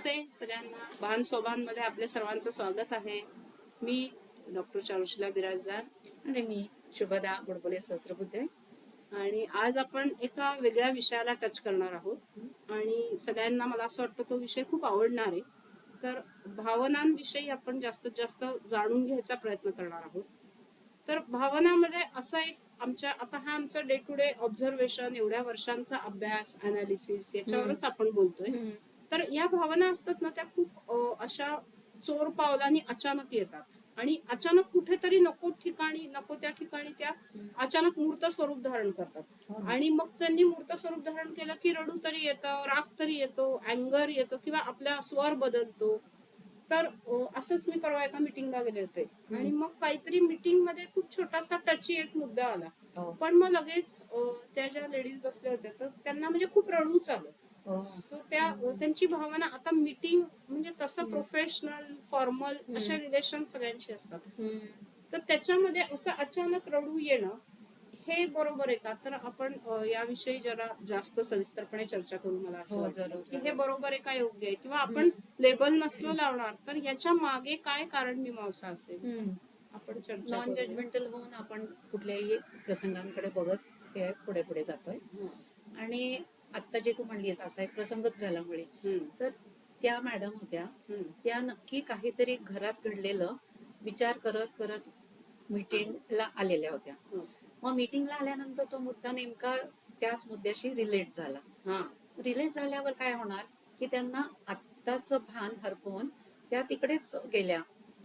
सगळ्यांना बान सोबानमध्ये आपल्या सर्वांचं स्वागत आहे. मी डॉक्टर चारुशिला बिराजदार आणि मी शुभदा गोडबोले सहस्रबुद्धे. आणि आज आपण एका वेगळ्या विषयाला टच करणार आहोत आणि सगळ्यांना मला असं वाटतं तो विषय खूप आवडणार आहे. तर भावनांविषयी आपण जास्तीत जास्त जाणून घ्यायचा प्रयत्न करणार आहोत. तर भावनामध्ये असं एक आता हा आमचा डे टू डे ऑब्झर्वेशन, एवढ्या वर्षांचा अभ्यास, अनालिसिस याच्यावरच आपण बोलतोय. तर या भावना असतात ना, त्या खूप अशा चोर पावलांनी अचानक येतात आणि अचानक कुठेतरी नको ठिकाणी, नको त्या ठिकाणी त्या अचानक मूर्त स्वरूप धारण करतात. आणि मग त्यांनी मूर्त स्वरूप धारण केलं की रडू तरी येतं, राग तरी येतो, अँगर येतो किंवा आपला स्वर बदलतो. तर असंच मी परवा एका मीटिंगला गेले होते आणि मग काहीतरी मीटिंग मध्ये खूप छोटासा टची एक मुद्दा आला. पण मग लगेच त्या ज्या लेडीज बसल्या होत्या तर त्यांना म्हणजे खूप रडूच आलं. सो त्यांची भावना, आता मीटिंग म्हणजे तसं प्रोफेशनल फॉर्मल असे रिलेशन सगळ्यांशी असतात. तर त्याच्यामध्ये असं अचानक रडू येणं हे बरोबर आहे का? तर आपण याविषयी जरा जास्त सविस्तरपणे चर्चा करू. मला असं वाटतं की हे बरोबर आहे का, योग्य आहे, किंवा आपण लेबल नसलो लावणार तर याच्या मागे काय कारण मीमांसा असेल, आपण चर्चा नॉन जजमेंटल होऊन आपण कुठल्याही प्रसंगांकडे बघत हे पुढे पुढे जातोय. आणि आता जे तू म्हणलीस असा एक प्रसंगच झाल्यामुळे तर त्या मॅडम होत्या, त्या नक्की काहीतरी घरात घडलेलं विचार करत करत मीटिंगला आलेल्या होत्या. मग मीटिंगला आल्यानंतर तो मुद्दा नेमका त्याच मुद्द्याशी रिलेट झाला. रिलेट झाल्यावर काय होणार की त्यांना आत्ताच भान हरपून त्या तिकडेच गेल्या,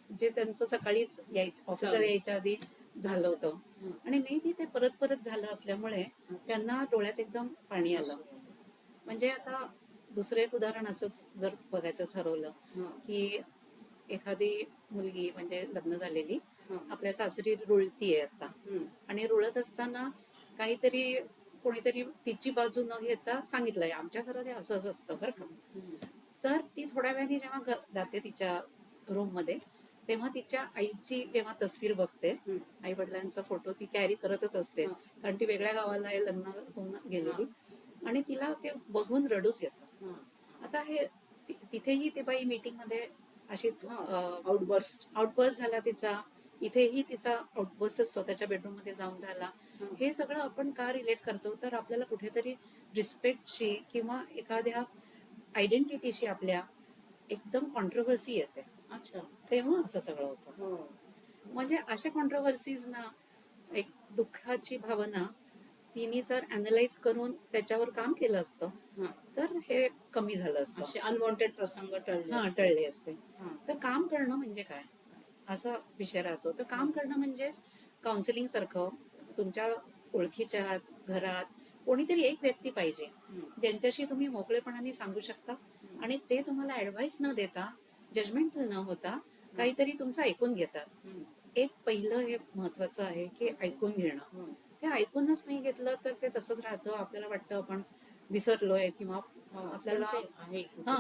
जे त्यांचं सकाळीच ऑफिसला यायच्या आधी झालं होतं. आणि मे बी ते परत परत झालं असल्यामुळे त्यांना डोळ्यात एकदम पाणी आलं. म्हणजे आता दुसरं एक उदाहरण असंच जर बघायचं ठरवलं की एखादी मुलगी म्हणजे लग्न झालेली आपल्या सासरी रुळतीये आता, आणि रुळत असताना काहीतरी कोणीतरी तिची बाजू न घेता सांगितलंय आमच्या घरात असंच असतं बरं का. तर ती थोड्या वेळाने जेव्हा जाते तिच्या रूम मध्ये, तेव्हा तिच्या आईची जेव्हा तस्वीर बघते, आई वडिलांचा फोटो ती कॅरी करतच असते कारण ती वेगळ्या गावाला लग्न होऊन गेलेली, आणि तिला ते बघून रडूच येतं. आता हे तिथेही ते बाई मीटिंग मध्ये अशीच आउटबर्स्ट झाला तिचा, इथेही तिचा आउटबर्स्ट स्वतःच्या बेडरूम मध्ये जाऊन झाला. हे सगळं आपण का रिलेट करतो तर आपल्याला कुठेतरी रिस्पेक्टशी किंवा एखाद्या आयडेंटिटीशी आपल्या एकदम कॉन्ट्रोव्हर्सी येते. अच्छा, तेव्हा असं सगळं होतं. म्हणजे अशा कॉन्ट्रोव्हर्सीज ना, एक दुःखाची भावना तिने जर अनालाइज करून त्याच्यावर काम केलं असतं तर हे कमी झालं असतं. अनवॉन्टेड प्रसंग टळले असते. तर काम करणं म्हणजे काय असा विषय राहतो. तर काम करणं म्हणजेच काउन्सिलिंग सारखं तुमच्या ओळखीच्या घरात कोणीतरी एक व्यक्ती पाहिजे ज्यांच्याशी तुम्ही मोकळेपणाने सांगू शकता आणि ते तुम्हाला ऍडवाइस न देता, जजमेंटल न होता काहीतरी तुमचं ऐकून घेतात. एक पहिलं हे महत्वाचं आहे की ऐकून घेणं. ते ऐकूनच नाही घेतलं तर ते तसंच राहतं. आपल्याला वाटतं आपण विसरलोय किंवा आपल्याला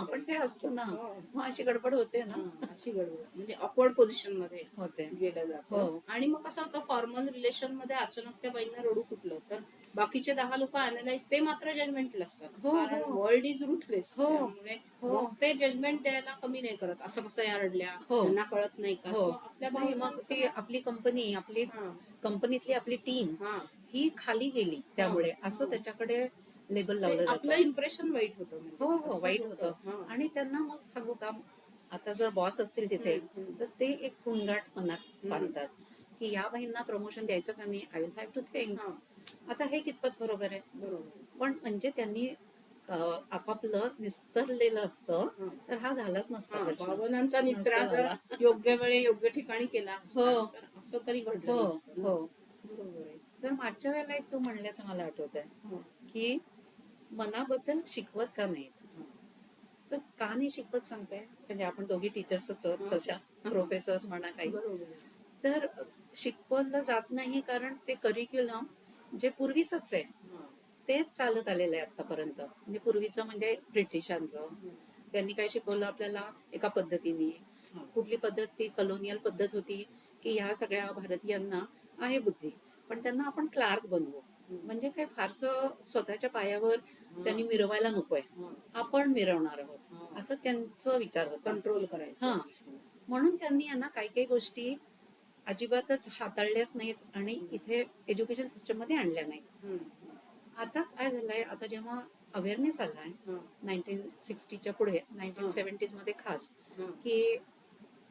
पण ते असतं ना, मग अशी गडबड होते ना, अशी गडबड म्हणजे ऑकवर्ड पोझिशन मध्ये होते गेलं जातं. आणि मग कसं होतं, फॉर्मल रिलेशन मध्ये अचानक त्या बाईंना रडू फुटलं तर बाकीचे 10 लोक अनालाइज, ते मात्र जजमेंटल असतात कारण वर्ल्ड इज रुथलेस. त्यामुळे ते जजमेंट द्यायला कमी नाही करत. असं कसं या रडल्या, त्यांना कळत नाही का? आपल्या मग ती आपली कंपनी, आपली कंपनीतली आपली टीम ही खाली गेली त्यामुळे असं त्याच्याकडे लेबल लावलं जातं. आपलं इम्प्रेशन वाईट होतं. हो, वाईट होतं. आणि त्यांना मग सांगू का, आता जर बॉस असतील तिथे तर ते एक कुंगाट मनात बांधतात की या बाईंना प्रमोशन द्यायचं का नाही, I will have to think. आता हे कितपत बरोबर आहे? बरोबर. पण म्हणजे त्यांनी आपापलं निस्तरलेलं असतं तर हा झालाच नसता. भावनांचा निचरा जर योग्य वेळी योग्य ठिकाणी केला असं तरी घडलं नसतं. बरोबर आहे. तर मागच्या वेळेला एक तू म्हणल्याचं मला आठवत आहे की मनाबद्दल शिकवत का नाहीत. तर का नाही शिकवत सांगते, म्हणजे आपण दोघी टीचर्सच आहोत तशा, प्रोफेसर्स म्हणा काही. तर शिकवलं जात नाही कारण ते करिक्युलम जे पूर्वीच आहे तेच चालत आलेलं आहे आतापर्यंत. म्हणजे पूर्वीचं म्हणजे ब्रिटिशांचं, त्यांनी काय शिकवलं आपल्याला एका पद्धतीने. कुठली पद्धत? ती कलोनियल पद्धत होती की ह्या सगळ्या भारतीयांना आहे बुद्धी पण त्यांना आपण क्लार्क बनवू. म्हणजे काय फारसं स्वतःच्या पायावर त्यांनी मिरवायला नकोय, आपण मिरवणार आहोत. असं त्यांचं विचार होता. कंट्रोल करायचं. हा. म्हणून त्यांनी यांना काही काही गोष्टी अजिबातच हाताळल्याच नाहीत आणि इथे एज्युकेशन सिस्टम मध्ये आणल्या नाहीत. हम्म. आता काय झालंय, आता जेव्हा अवेअरनेस आलाय हं. 1960च्या पुढे, 1970s मध्ये खास, हं. की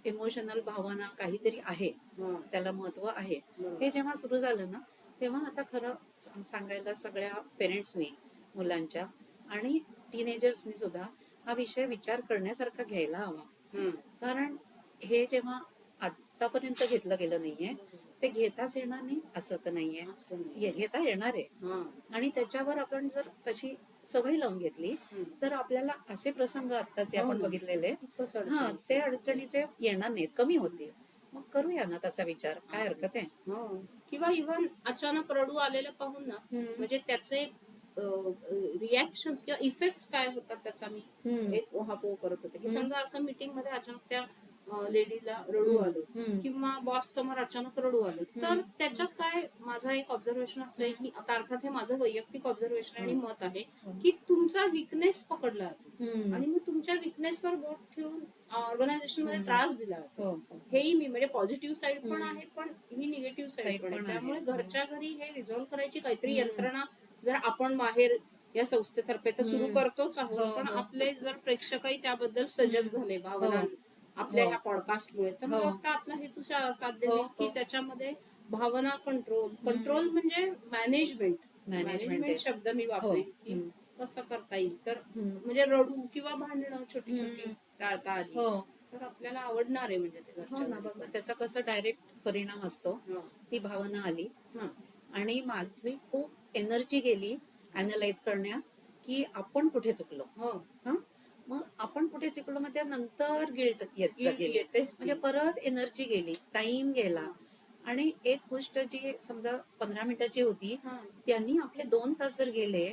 इमोशनल भावना काहीतरी आहे, हं. त्याला महत्व आहे, बरोबर. हे जेव्हा सुरू झालं ना, तेव्हा आता खरं सांगायला सगळ्या पेरेंट्सनी मुलांच्या आणि टीनेजर्सनी सुद्धा हा विषय विचार करण्यासारखा घ्यायला हवा. हम्म. कारण हे जेव्हा आतापर्यंत घेतलं गेलं नाहीये, ते घेताच येणार नाही असं तर नाहीये. असं नाही. घेता येणार आहे. हं. आणि त्याच्यावर आपण जर तशी सवय लावून घेतली हम्म. तर आपल्याला असे प्रसंग आत्ताचे हो आपण ना. बघितलेले, खूपच हा, अडचणीचं. ते अडचणीचे येणार नाहीत, कमी होतील. मग करूया ना तसा विचार, काय हरकत आहे. हो. किंवा इव्हन अचानक रडू आलेलं पाहून ना, म्हणजे त्याचे रिॲक्शन किंवा इफेक्ट काय होतात त्याचा मी एक ओहापोह करत होते की समजा असं मीटिंग मध्ये अचानक त्या लेडीला रडू आलं किंवा बॉस समोर अचानक रडू आलं, तर त्याच्यात काय माझा एक ऑब्झर्वेशन असं आहे की आता अर्थात हे माझं वैयक्तिक ऑब्झर्वेशन आणि मत आहे की तुमचा विकनेस पकडला जातो आणि मग तुमच्या विकनेसवर बोट ठेवून ऑर्गनायझेशन मध्ये त्रास दिला जातो. हेही मी म्हणजे पॉझिटिव्ह साईड पण आहे पण ही निगेटिव्ह साईड पण आहे. त्यामुळे घरच्या घरी हे रिझॉल्व्ह करायची काहीतरी यंत्रणा जर आपण बाहेर या संस्थेतर्फे तर सुरू करतोच आहोत, पण आपले जर प्रेक्षकही त्याबद्दल सजग झाले भावना आपल्या ह्या पॉडकास्टमुळे, तर मला वाटतं आपला हेतू साध्य होईल की त्याच्यामध्ये भावना कंट्रोल म्हणजे मॅनेजमेंट शब्द मी वापरेन की कसं करता येईल. तर म्हणजे रडू किंवा भांडणं छोटी छोटी टाळता आली तर आपल्याला आवडणार आहे. म्हणजे ते घरच्या त्याचा कसा डायरेक्ट परिणाम असतो, ती भावना आली आणि माझी खूप एनर्जी गेली अनालाइज करण्यात की आपण कुठे चुकलो. मग आपण कुठे चुकलो, मग त्यानंतर गिल्ट येते, म्हणजे परत एनर्जी गेली, टाइम गेला. आणि एक गोष्ट जी समजा 15 मिनिटाची होती, त्यांनी आपले 2 तास जर गेले,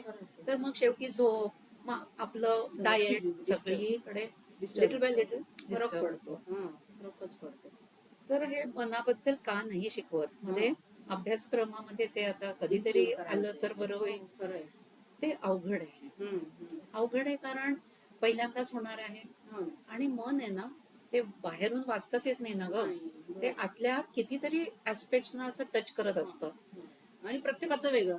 तर मग शेवटी झोप, मग आपलं डाएट, सगळीकडे लिटल बाय लिटल फरक पडतो. तर हे मनाबद्दल का नाही शिकवत मध्ये अभ्यासक्रमामध्ये, ते आता कधीतरी आलं तर बरं होईल. ते अवघड आहे कारण पहिल्यांदाच होणार आहे आणि मन आहे ना, ते बाहेरून वाचताच येत नाही ना ग, ते आतल्या आत कितीतरी ऍस्पेक्ट्स ना असं टच करत असतं आणि प्रत्येकाचं वेगळं.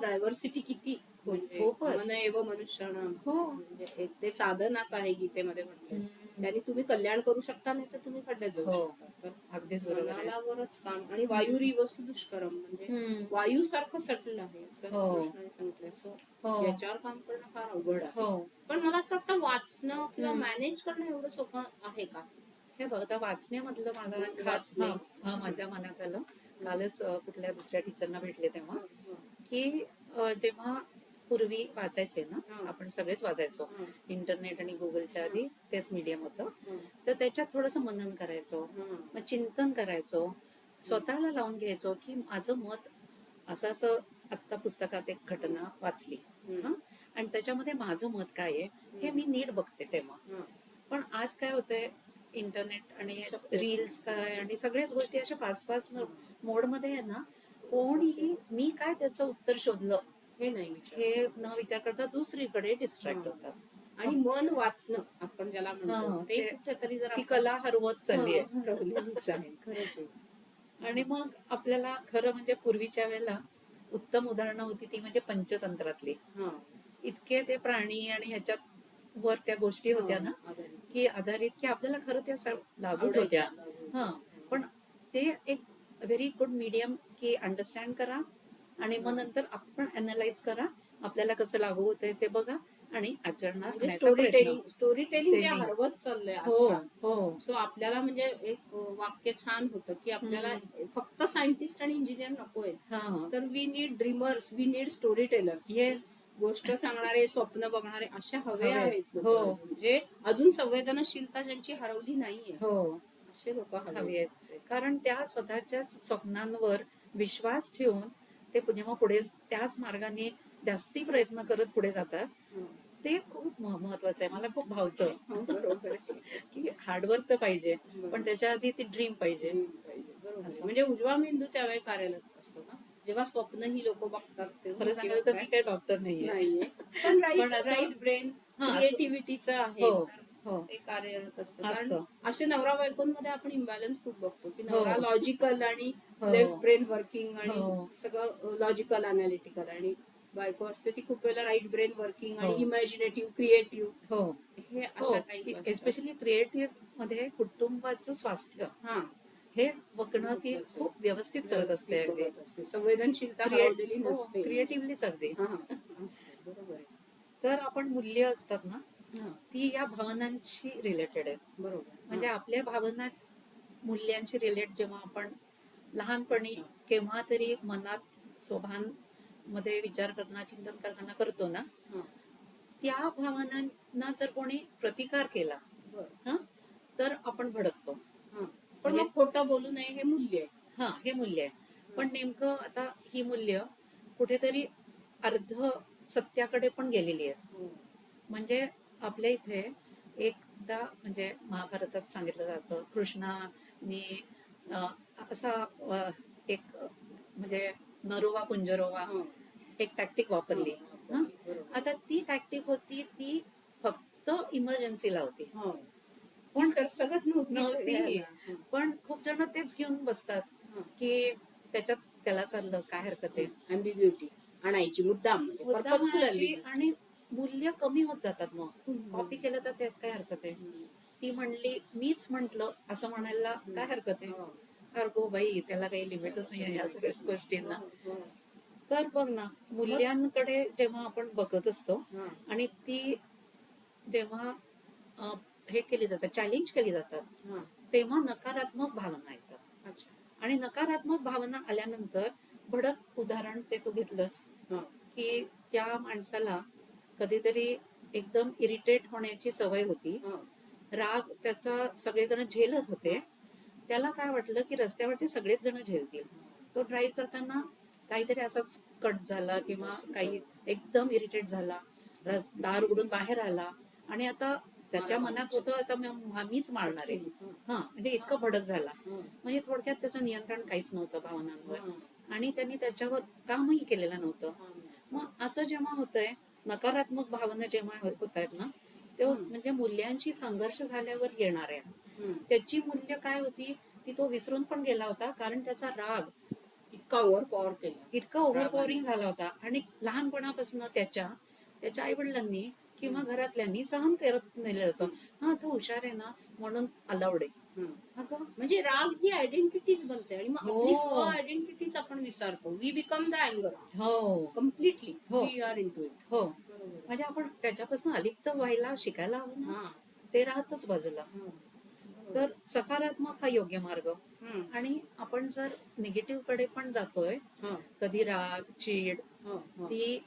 डायव्हर्सिटी किती खूपच. मन एव मनुष्यानं, म्हणजे ते साधनाच आहे गीतेमध्ये म्हटलं. त्याने तुम्ही कल्याण करू शकता, नाही तर तुम्ही खड्ड्यात जाऊ शकता. तर अगदीच मनावरच काम. आणि वायुरिवसु दुष्करम, म्हणजे वायू सारखं सटल आहे असं कृष्णाने सांगितलंय. सो याच्यावर काम करणं फार अवघड आहे. पण मला असं वाटतं वाचणं किंवा मॅनेज करणं एवढं सोपं आहे का? हे बघा, वाचण्यामधलं मला खास माझ्या मनात आलं. कालच कुठल्या दुसऱ्या टीचरना भेटले तेव्हा, की जेव्हा पूर्वी वाचायचे ना, आपण सगळेच वाचायचो, इंटरनेट आणि गुगलच्या आधी तेच मीडियम होतं, तर त्याच्यात थोडंसं मनन करायचो, मग चिंतन करायचो, स्वतःला लावून घ्यायचो की माझं मत असं असं. आत्ता पुस्तकात एक घटना वाचली आणि त्याच्यामध्ये माझं मत काय आहे हे मी नीट बघते तेव्हा. पण आज काय होतंय, इंटरनेट आणि रील्स काय आणि सगळ्याच गोष्टी अशा फास्ट मोडमध्ये आहे ना, कोणीही मी काय त्याचं उत्तर शोधलं हे न विचार करता दुसरीकडे डिस्ट्रॅक्ट होतात. आणि मन वाचणं आपण ज्याला म्हणतो, ते कुठेतरी जरा ती कला हरवत चालली आहे. हरवलेलीच आहे. खरंच आहे. आणि मग आपल्याला खरं म्हणजे पूर्वीच्या वेळेला उत्तम उदाहरणं होती ती म्हणजे पंचतंत्रातली. इतके ते प्राणी आणि ह्याच्यात वर त्या गोष्टी होत्या ना की आधारित, की आपल्याला खरं त्या लागूच होत्या. पण ते एक व्हेरी गुड मीडियम की अंडरस्टँड करा आणि मग नंतर आपण अनालाइज करा, आपल्याला कसं लागू होतंय ते बघा आणि आचरणात स्टोरी टेलिंग हरवत चाललंय आजकाल. सो आपल्याला म्हणजे एक वाक्य छान होतं की आपल्याला फक्त सायंटिस्ट आणि इंजिनियर नकोय, तर we need dreamers, we need story tellers. गोष्ट सांगणारे, स्वप्न बघणारे अशा हवे आहेत जे अजून संवेदनशीलता ज्यांची हरवली नाहीये, असे लोक हवे आहेत. कारण त्या स्वतःच्याच स्वप्नांवर विश्वास ठेवून ते जेव्हा पुढे त्याच मार्गाने जास्ती प्रयत्न करत पुढे जातात, ते खूप महत्वाचं आहे. मला खूप भावतं की हार्डवर्क तर पाहिजे, पण त्याच्या आधी ती ड्रीम पाहिजे. म्हणजे उजवा मेंदू त्यावेळी कार्यरत असतो ना, जेव्हा स्वप्न ही लोक बघतात. खरं सांगायचं तर मी काही डॉक्टर नाहीये, पण राईट ब्रेन क्रिएटिव्हिटीचं आहे. हो ते कार्यरत असतं. कारण असतं. असे नवरा बायकोंमध्ये आपण इम्बॅलन्स खूप बघतो की हो. नवरा लॉजिकल आणि हो. लेफ्ट ब्रेन वर्किंग आणि हो. सगळं लॉजिकल अनालिटिकल, आणि बायको असते ती खूप वेळेला राईट ब्रेन वर्किंग आणि हो. Imaginative creative. हो हे हो अशा काही असतात. एस्पेशली क्रिएटिव्ह मध्ये कुटुंबाचं स्वास्थ्य हा, हे बघणं ती महत्वाचं आहे. खूप व्यवस्थित करत असते. व्यवस्थित अगदी बघत असते, संवेदनशीलता हरवलेली नसते. क्रिएटिव्हलीच अगदी. हा, असते. बरोबर आहे. तर आपण मूल्य असतात ना, हा, ती या भावनांशी रिलेटेड आहेत. बरोबर. म्हणजे आपल्या भावना मूल्यांशी रिलेट जेव्हा आपण लहानपणी अच्छा. केव्हा तरी मनात स्वभान मध्ये विचार करताना चिंतन करताना करतो ना, हा, त्या भावनांना जर कोणी प्रतिकार केला बरं. हा तर आपण भडकतो. हा. पण म्हणजे मग खोटं बोलू नये हे मूल्य आहे. हा हे मूल्य आहे. पण नेमकं आता ही मूल्य कुठेतरी अर्ध सत्याकडे पण गेलेली आहेत. हो. म्हणजे आपल्या इथे एकदा म्हणजे महाभारतात सांगितलं जातं, कृष्णाने असा एक म्हणजे नरोवा कुंजरोवा हा. एक टॅक्टिक वापरली. हा, हा बरोबर. आता ती टॅक्टिक होती ती फक्त इमर्जन्सीला होती. हो. पण ती सरसकट नव्हती नव्हती. सगळ्याला. हा, पण खूप जण तेच घेऊन बसतात हा. की त्याच्यात त्याला चाललं काय हरकत आहे. अँबिग्युइटी आणायची मुद्दाम, म्हणजे मुद्दाम पर्पजफुल म्हणायची अँबिग्युइटी. आणि मूल्य कमी होत जातात. मग कॉपी केलं तर त्यात काय हरकत आहे. ती म्हणली मीच म्हंटल असं म्हणायला काय हरकत आहे. अरे गो बाई त्याला काही लिमिटच नाही आहे या सगळ्या गोष्टींना. तर बघ ना, मूल्यांकडे जेव्हा आपण बघत असतो आणि ती जेव्हा अ, हे केली जातात चॅलेंज केली जातात तेव्हा नकारात्मक भावना येतात. अच्छा. आणि नकारात्मक भावना आल्यानंतर भडक उदाहरण ते तू घेतलंस की त्या माणसाला कधीतरी एकदम इरिटेट होण्याची सवय होती. राग त्याचा सगळेजण झेलत होते. त्याला काय वाटलं की रस्त्यावरचे सगळेच जण झेलतील. तो ड्राईव्ह करताना काहीतरी असाच कट झाला किंवा काही एकदम इरिटेट झाला, दार उघडून बाहेर आला आणि आता त्याच्या मनात होतं आता मीच मारणार आहे. हा म्हणजे इतकं भडक झाला. म्हणजे थोडक्यात त्याचं नियंत्रण काहीच नव्हतं भावनांवर आणि त्यांनी त्याच्यावर कामही केलेलं नव्हतं. मग असं जेव्हा होतंय, नकारात्मक भावना जेव्हा होत आहेत ना, तेव्हा म्हणजे मूल्यांशी संघर्ष झाल्यावर येणार आहे. त्याची मूल्य काय होती ती तो विसरून पण गेला होता, कारण त्याचा राग इतका ओव्हर पॉवर केला, इतका ओव्हरपॉवरिंग झाला होता. आणि लहानपणापासून त्याच्या आई वडिलांनी किंवा घरातल्यांनी सहन करत नेलेलं होतं. हा तो हुशार आहे ना म्हणून अलाउड आहे. अगं म्हणजे राग ही आयडेंटिटीच बनते आणि मग हो. आपली स्व आयडेंटिटीच आपण विसरतो. वी बिकम द अँगर हो कम्प्लिटली. हो वी आर इनटू इट. हो म्हणजे आपण त्याच्यापासून अलिप्त व्हायला शिकायला हवं ना, ते राहतच बाजूला. तर सकारात्मक हा योग्य मार्ग. आणि आपण जर निगेटिव्ह कडे पण जातोय, कधी राग चीड ती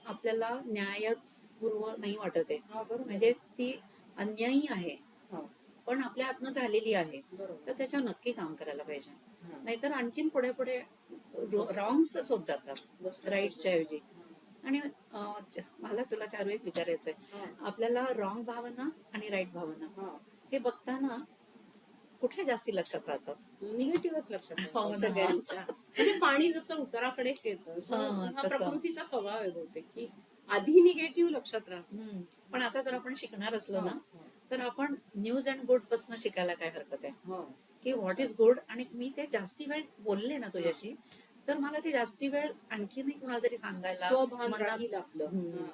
आपल्याला न्यायपूर्व नाही वाटत आहे. म्हणजे ती अन्यायी आहे पण आपल्या हातनं झालेली आहे. तर त्याच्यावर नक्की काम करायला पाहिजे. नाहीतर आणखीन पुढे पुढे रॉंग्सच होत जातात राईट्सच्या ऐवजी. आणि मला तुला चारू एक विचारायचंय, आपल्याला रॉंग भावना आणि राईट भावना हे बघताना कुठल्या जास्ती लक्षात राहतात? निगेटिव्हच लक्षात हो राहतात ना. सगळ्यांच्या. म्हणजे पाणी जसं उतराकडेच येतं, हा, हा तसं. प्रकृतीचा स्वभाव आहे बहुतेक, की आधी निगेटिव्ह लक्षात राहतं. पण आता जर आपण शिकणार असलो ना, तर आपण न्यूज अँड गुड पासून शिकायला काय हरकत आहे की व्हॉट इज गुड. आणि मी ते जास्ती वेळ बोलले ना तुझ्याशी, तर मला ते जास्ती वेळ आणखीन एक मला तरी सांगायला स्वभान राहील आपलं.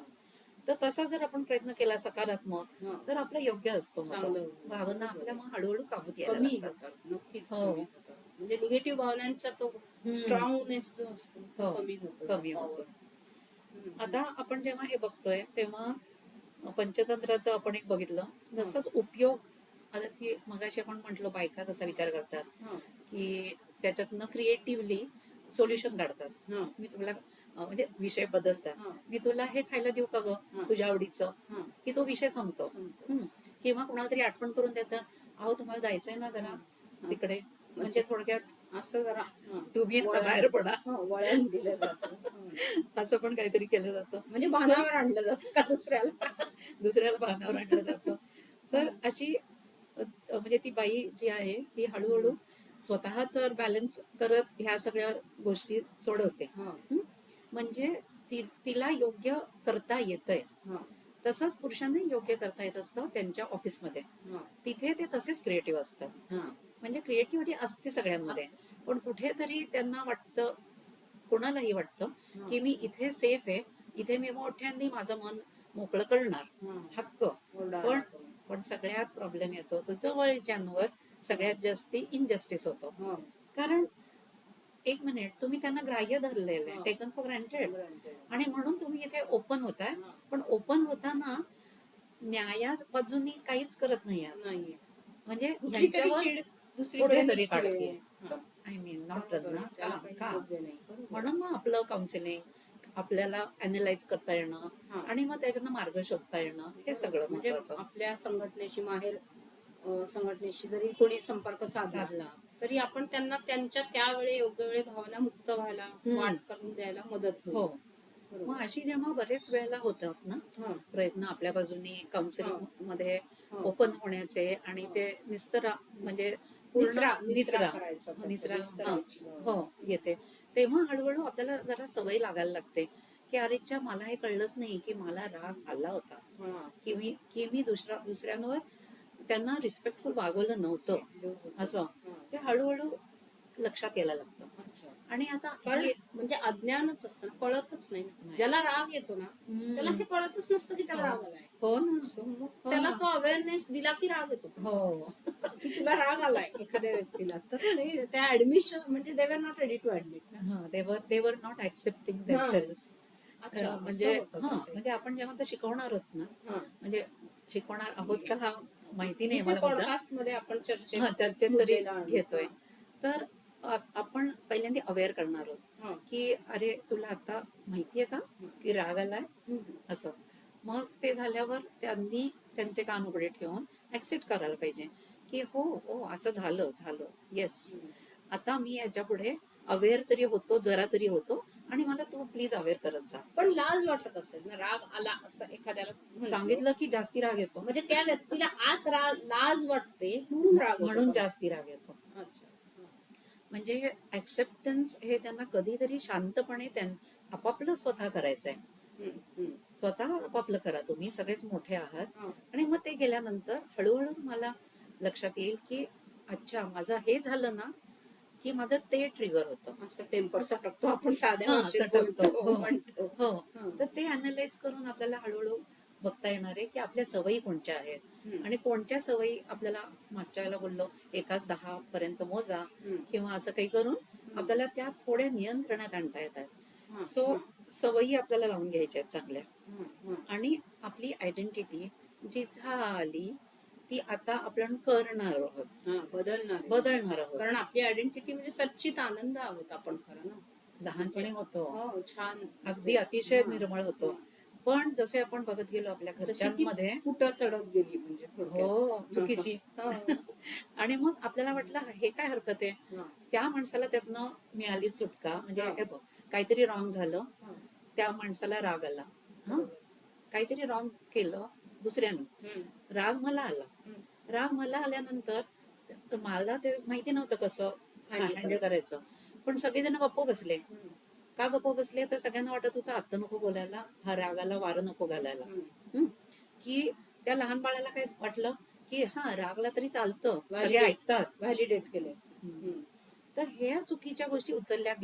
तर तसा जर आपण प्रयत्न केला सकारात्मक, तर आपलं योग्य असतो. मग तो चांगलं. भावना आपल्या मग हळूहळू काबूत यायला कमी लागतात. होतात, नक्कीच हो. कमी होतात. म्हणजे निगेटिव्ह भावनांचा तो स्ट्रॉंगनेस जो असतो तो हो, कमी होतो. कमी होतो. आता आपण जेव्हा हे बघतोय तेव्हा पंचतंत्राचं आपण एक बघितलं, जसंच उपयोग. आता ती मगाशी आपण म्हटलं बायका कसा विचार करतात की त्याच्यातनं क्रिएटिव्हली सोल्युशन काढतात. मी तुला म्हणजे विषय बदलतात, मी तुला हे खायला देऊ का ग तुझ्या आवडीचं, की तो विषय संपतो. किंवा कोणाला तरी आठवण करून देतात, अहो तुम्हाला जायचंय ना जरा तिकडे, म्हणजे थोडक्यात असं जरा तुम्ही आता बाहेर पडा, वळण दिलं जातं. असं पण काहीतरी केलं जातं. म्हणजे भानावर आणलं जातं का दुसऱ्याला भानावर आणलं जातं. तर अशी म्हणजे ती बाई जी आहे ती हळूहळू स्वतः तर बॅलन्स करत ह्या सगळ्या गोष्टी सोडवते. म्हणजे तिला योग्य करता येतंय. तसंच पुरुषांनाही योग्य करता येत असतं त्यांच्या ऑफिसमध्ये. हा, तिथे ते तसेच क्रिएटिव्ह असतात. हा. म्हणजे क्रिएटिव्हिटी असते सगळ्यांमध्ये, पण कुठेतरी त्यांना वाटतं, कोणालाही वाटतं हा, की मी इथे सेफ आहे, इथे मी मोठ्यांनी माझं मन मोकळं करणार, हा. हक्क. ओरडा पण आला करून. पण सगळ्यात प्रॉब्लेम येतो तो जवळच्यांवर सगळ्यात जास्ती इनजस्टिस होतो. हा, कारण एक मिनिट, तुम्ही त्यांना ग्राह्य धरलेलं आहे, हा. Taken for granted, Granted. आणि म्हणून तुम्ही इथे ओपन होताय. हा. पण ओपन होताना न्याया बाजूनी काहीच करत नाही आहात. नाहीये. म्हणजे कुठली तरी ह्यांच्यावर चीड दुसरीकडे कुठेतरी निघते. काढते. हा. आय मीन नॉट बरोबर ना आहे. त्याला काही का योग्य नाही. बरोबर. म्हणून मग आपलं काउन्सिलिंग, आपल्याला अनालाइज करता येणं हा. आणि मग त्याच्यातनं मार्ग शोधता येणं, हे सगळं म्हणजे महत्वाचं. आपल्या संघटनेशी संघटनेशी जरी कोणी संपर्क साधला साधला. तरी आपण त्यांना त्यांच्या त्यावेळी योग्य वेळी भावना मुक्त व्हायला वाट करून द्यायला मदत होईल. हो. बरोबर. मग अशी जेव्हा बरेच वेळेला होतात ना हा, प्रयत्न आपल्या बाजूने काउन्सिलिंग मध्ये हा. ओपन होण्याचे, आणि हा. ते निस्तरा म्हणजे पूर्ण निचरा करायचा फक्त, निचरा विस्ताराची भावना. हो येते, तेव्हा हळूहळू आपल्याला जरा सवय लागायला लागते की अरेच्या, मला हे कळलंच नाही की मला राग आला होता, हा. की मी दुसऱ्यांवर त्यांना रिस्पेक्टफुल वागवलं नव्हतं, बरोबर. असं हा. ते हळूहळू लक्षात यायला लागतं. अच्छा. आणि आता कारण म्हणजे अज्ञानच असतं ना, कळतच नाही ना. नाही. ज्याला राग येतो ना त्याला हे कळतच नसतं की त्याला हो. राग आलाय. हो ना. So, मग हो त्याला ना. तो अवेअरनेस दिला की राग येतो. हो. की तुला राग आलाय एखाद्या व्यक्तीला, तर ते त्या ऍडमिशन म्हणजे they were not ready to admit. They were not accepting themselves. अच्छा, म्हणजे असं होतं का ते? म्हणजे आपण जेव्हा ते शिकवणार आहोत ना, हा. म्हणजे शिकवणार आहोत का हा माहिती नाही इथे मला मुद्दा. पॉडकास्ट मध्ये आपण चर्चेत चर्चेत तरी मुद्देला आणू. घेतोय. तर आपण पहिल्यांदा अवेअर करणार आहोत हा. की अरे, तुला आता माहितीये का की राग आलाय, हम्म. असं. मग ते झाल्यावर त्यांनी त्यांचे कान उघडे ठेवून ऍक्सेप्ट करायला पाहिजे की हो हो, असं झालं येस, आता मी याच्या पुढे अवेअर तरी होतो, जरा तरी होतो, आणि मला तू प्लीज अवेअर करत जा. पण लाज वाटत असेल ना, राग आला असं एखाद्याला म्हटलं. सांगितलं की जास्ती राग येतो, म्हणजे त्या व्यक्तीला आत लाज वाटते म्हणून राग येतो म्हणून का? जास्ती राग येतो. अच्छा. हा. म्हणजे ऍक्सेप्टन्स हे त्यांना कधीतरी शांतपणे आपापलं स्वतः करायचंय. हम्म, हम्म. स्वतः आपापलं करा, तुम्ही सगळेच मोठे आहात. हा. आणि मग ते गेल्यानंतर हळूहळू तुम्हाला लक्षात येईल की अच्छा, माझं हे झालं ना की माझं ते ट्रिगर होतं. असं टेम्पर सटकतो आपण साध्या हा, भाषेत सटकतो. बोलतो, हो. म्हणतो. हो. हा. तर ते अनालाइज करून आपल्याला हळूहळू बघता येणार आहे की आपल्या सवयी कोणत्या आहेत, हम्म, आणि कोणत्या सवयी आपल्याला, मागच्या वेळेला बोललो 1-10 पर्यंत मोजा, हम्म. किंवा असं काही करून आपल्याला त्या थोड्या नियंत्रणात आणता येतात. हा, सो हा, सवयी आपल्याला लावून घ्यायच्या आहेत चांगल्या, हा, हा. आणि आपली आयडेंटिटी जी झाली ती आता आपण करणार आहोत, हा, बदलणार आहोत. कारण आपली आयडेंटिटी म्हणजे सच्चित आनंद आहोत आपण खरं ना. लहानपणी होतो, हो, छान. अगदी अतिशय हा, निर्मळ होतो. हा. पण जसे आपण बघत गेलो आपल्या तशी ती घरच्यांमध्ये, फुटं चढत गेली म्हणजे थोडक्यात. हो, चुकीची. हा, आणि मग आपल्याला वाटलं हे काय हरकत आहे, हा, त्या माणसाला त्यातनं मिळाली सुटका. म्हणजे हा. हे बघ, काहीतरी रॉंग झालं, हा. त्या माणसाला राग आला, हा, बरोबर. काहीतरी रॉंग केलं दुसऱ्यानं, हम्म, राग मला आला. हम्म. राग मला आल्यानंतर मला ते माहिती नव्हतं कसं हँडल करायचं. पण सगळेजण गप्प बसले. हम्म, का गप्प बसले, तर सगळ्यांना वाटत होतं आत्ता नको बोलायला, हा रागाला वारं नको घालायला. हम्म. की त्या लहान बाळाला काय वाटलं की हा, रागला तरी चालतं, सगळे Validate. ऐकतात. व्हॅलिडेट केले. हम्म, तर ह्या चुकीच्या गोष्टी उचलल्या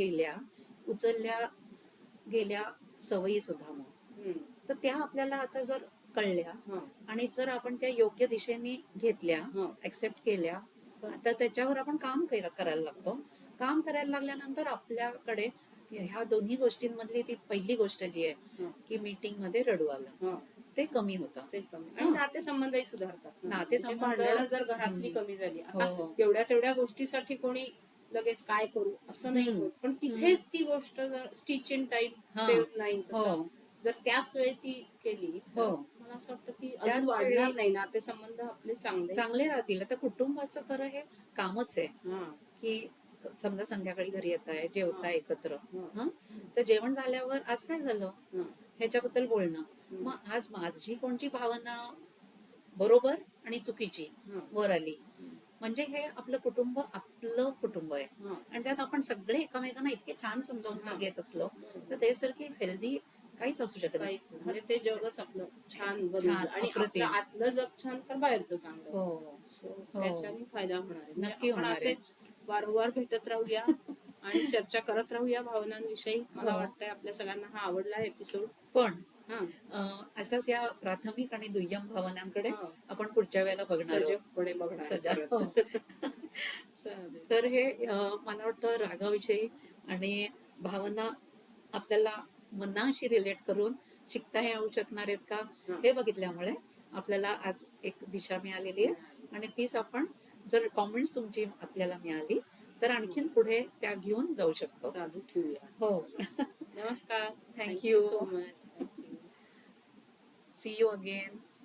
गेल्या सवयी सुद्धा. मग हम्म. तर त्या आपल्याला आता जर कळल्या, हा, आणि जर आपण त्या योग्य दिशेने घेतल्या, हा. ऍक्सेप्ट केल्या, तर त्याच्यावर आपण काम करायला लागतो. काम करायला लागल्यानंतर आपल्याकडे ह्या दोन्ही गोष्टींमधली ती पहिली गोष्ट जी आहे हा. की मीटिंग मध्ये रडू आलं, हा. ते कमी होतं. ते कमी. आणि नातेसंबंधही सुधारतात ना. नातेसंबंध- म्हणजे भांडणं जर घरातली कमी झाली, आता हो. एवढ्या तेवढ्या गोष्टीसाठी कोणी लगेच काय करू असं नाही होत, पण तिथेच ती गोष्ट जर स्टिच इन टाइम हा. सेव्ह नाईन तसं हो. जर त्याच वेळी ती केली तर हो. मला असं वाटतं की अजून त्याच वाढणार वेळी नाही, नातेसंबंध आपले चांगले. चांगले राहतील. आता कुटुंबाचं खरं हे कामच आहे हा, की समजा संध्याकाळी घरी येत आहे, जेवता हा. एकत्र, हा. हं? तर जेवण झाल्यावर आज काय झालं हा. ह्याच्याबद्दल बोलणं. हम्म. मग आज माझी कोणची भावना बरोबर आणि चुकीची हा. वर आली, म्हणजे हे आपलं कुटुंब आहे. हा. आणि त्यात आपण सगळे एकमेकांना इतके छान समजावून हा. घेत असलो, बरोबर. तर त्यासारखी हेल्दी काहीच असू शकत नाही. काहीच नाही. म्हणजे ते जगच आपलं छान बनून छान, जाईल. आणि अप्रतिम. आपलं आतलं जग छान तर बाहेरचं चांगलं. हो So, हो. त्याच्याने फायदा होणार आहे. म्हणजे नक्की आपण होणार आहे. असेच वारंवार भेटत राहूया आणि चर्चा करत राहूया भावनांविषयी. मला हो. वाटतंय आपल्या सगळ्यांना हा आवडला एपिसोड. पण हा अशाच या प्राथमिक आणि दुय्यम भावनांकडे हा. आपण पुढच्या वेळेला बघणार आहोत. सजगपणे बघणार आहे सजग परत. हो. चालेल. तर हे मला वाटतं रागाविषयी आणि भावना आपल्याला मनाशी रिलेट करून शिकता येऊ शकणार आहेत का हा. हे बघितल्यामुळे आपल्याला आज एक दिशा मिळालेली आहे. आणि तीच आपण जर कॉमेंट्स तुमची आपल्याला मिळाली तर आणखीन पुढे त्या घेऊन जाऊ शकतो. चालू ठेवूया. हो. नमस्कार. Thank thank you you. So much. Thank you. C you again.